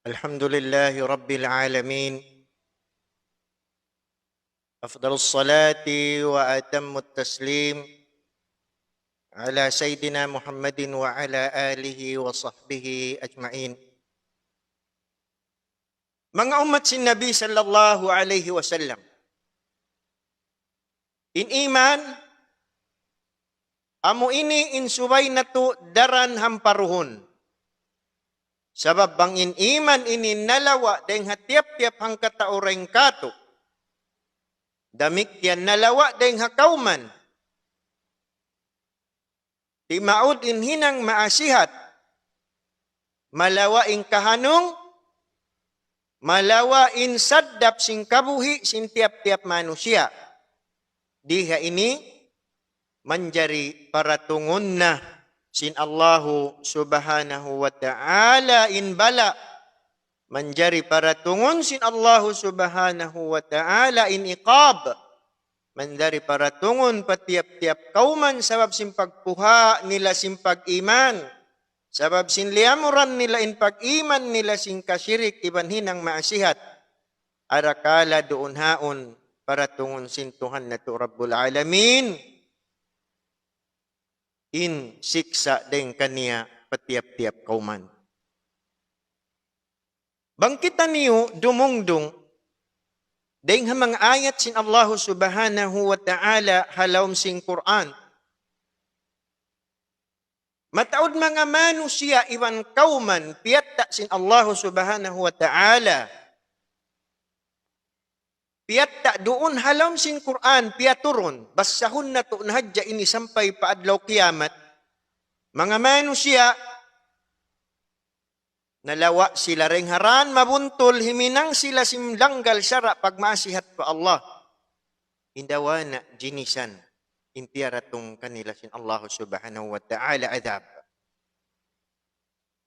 الحمد لله رب العالمين أفضل الصلاة وأتم التسليم على سيدنا محمد وعلى آله وصحبه أجمعين. Mga umat si Nabi sallallahu alaihi wasallam, in iman amo ini insubay na to daran hamparuhon. Sabab bang in iman ini nalawa deng hatiap-tiap hang kataureng kato. Damik yan nalawa deng hakauman. Di maud in hinang maasihat. Malawa in kahanong. Malawa in saddap sing kabuhi sin tiap-tiap manusia. Diha ini menjadi paratungun na sin Allahu subhanahu wa ta'ala in bala. Menjadi paratungun sin Allahu subhanahu wa ta'ala in iqab. Menjadi paratungun patiap-tiap kauman sabab sin pagpuha nila sin pag-iman. Sabab sin liamuran nila in pag-iman nila sin kasyirik iban hinang maasihat. Arakala doon haon paratungun sin Tuhan na to Rabbul Alamin. In siksa deng kaniya patiap-tiap kauman. Bangkitan niyo dumungdung deng hamang ayat sin Allah subhanahu wa ta'ala halawm sing Quran. Mataud mga manusia iwan kauman piyatta sin Allah subhanahu wa ta'ala. Piyatta doon halam sin Quran, piyaturun. Basahun na to nahadya ini sampai paadlaw kiamat. Mga manusia, nalawa sila ring haran, mabuntol, himinang sila simlanggal syara pagmasihat pa Allah. Indawana jinisan, impiaratong kanila sin Allah subhanahu wa ta'ala adab.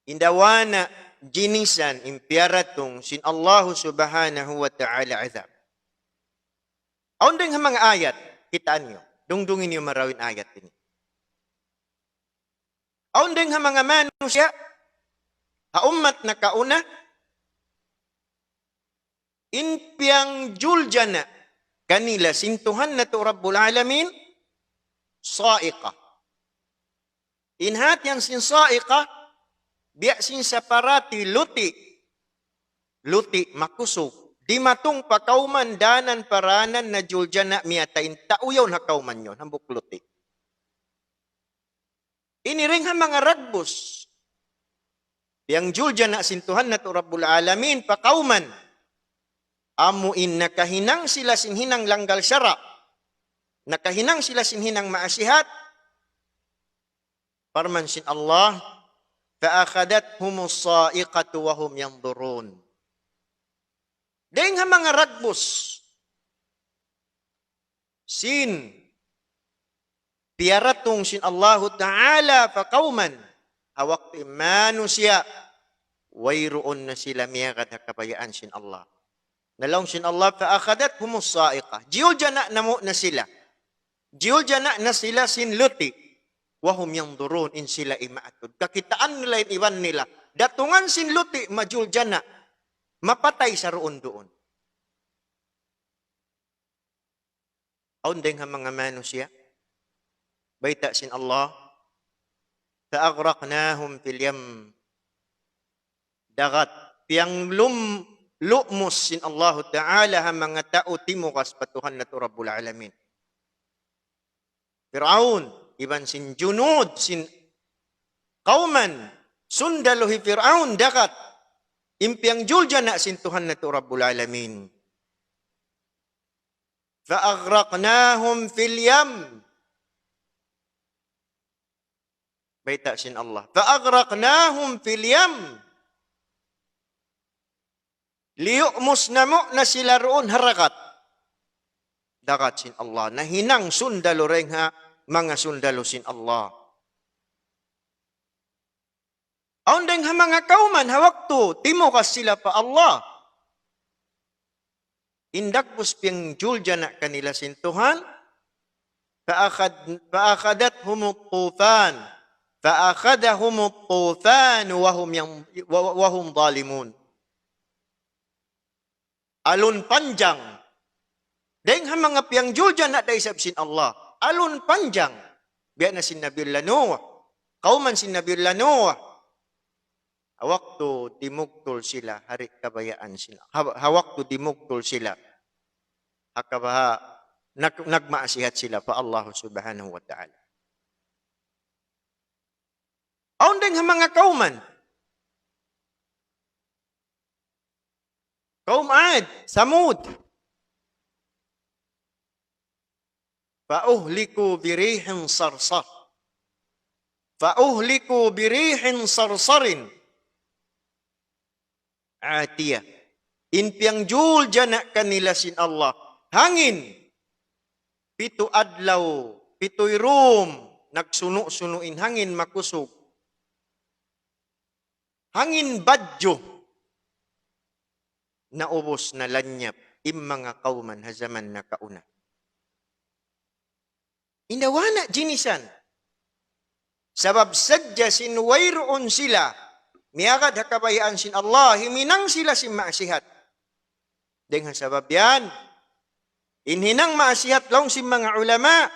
Indawana jinisan, impiaratong sin Allah subhanahu wa ta'ala adab. Aun ding mga ayat, kitaan nyo. Dungdungin nyo marawin ayat ini. Aun ding mga manusia, haummat na kauna, inpiang juljana, kanila sintuhan na to Rabbul Alamin, sa'iqa. Inhat yang sin sa'iqa, biya sin saparati luti, makusuk. Di matong pakauman danan paranan na juljana miyatain tauyaw na kauman yun, hambuk luti. Ini ring mga ragbos. Yang juljana sintuhan na to Rabbul Alamin pakauman. Amuin nakahinang sila sinhinang langgal syara. Nakahinang sila sinhinang maasihat. Parman sin Allah. Fa'akhadathumus sa'iqatu wahum yanzurun. Deng mga ragbos, sin piaratong sin Allah Ta'ala pakauman, hawak manusia, wayroon na sila miyagad hakabayaan sin Allah. Nalawang sin Allah, faakadat humus sa'iqa. Jiyuljana na mo na sila. Jiyuljana na sila sin luti. Wahum yang durun in sila imaatod. Kakitaan nila in iwan nila. Datungan sin luti majuljana. Mapatay sa roon doon. Aun deng mga manusia. Baita sin Allah. Fa'aghraqnahum fil yam. Dagat. Piang lu'mus sin Allah Ta'ala ha mga tao timukas patuhan na to Rabbul Alamin. Fir'aun. Iban sin junud. Sin kauman. Sundaluhi Fir'aun. Dagat. Impiang juljana sin Tuhan na to Rabbul Alamin. Fa'aghraqnahum fil yam. Baita sin Allah. Fa'aghraqnahum fil yam. Liyu'mus namo na sila roon harakat. Dagat sin Allah. Nahinang sundalo ring ha mga sundalo sin Allah. Aun deng mga kauman hawakto timukas sila pa Allah. Indakbus piyang juljana kanila sin Tuhan. Fa'akadathum at-tufan. Fa'akadahum at-tufan wahum zalimun. alun panjang. Deng ha mga piang julja na day sin Allah. Alun panjang. Biya na sin Nabiullah Nuh. Kauman sin Nabiullah Nuh. Hawaktu dimugtol sila, hari kabayaan sila. Hawaktu dimugtol sila. Hakabaha, nagmaasihat sila pa Allah subhanahu wa ta'ala. Aun deng ha mga kauman. Kaum Ad, Samud. Fa'uhliku birihin sarsar. Fa'uhliku birihin sarsarin. Atiyah. Inpiang jul janak kanila sin Allah. Hangin. Pitu adlaw. Pitu'y rum. Nagsunu-sunuin hangin makusog. Hangin badyo. Naubos na lanyap. Mga kauman hazaman na kauna. Inawana jinisan. Sabab sadya sinwayroon sila. Miyagad hakabayaan sin Allah. Himinang sila sin maasihat. Dengan sabab yan. Inhinang maasihat lang sin mga ulama.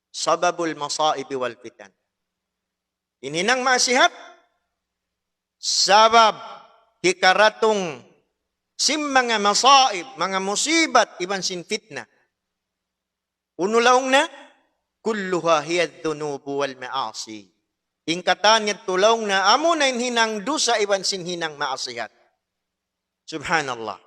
Sababul masaibi wal fitan. Inhinang maasihat. Sabab hikaratong sin mga masaib, mga musibat, iban sin fitna. Unulaong na, kulluha hiyad dhunubu wal maasi. Ingkatan niya tulaong na amo na hinang dusa iban sin hinang maasihat. Subhanallah.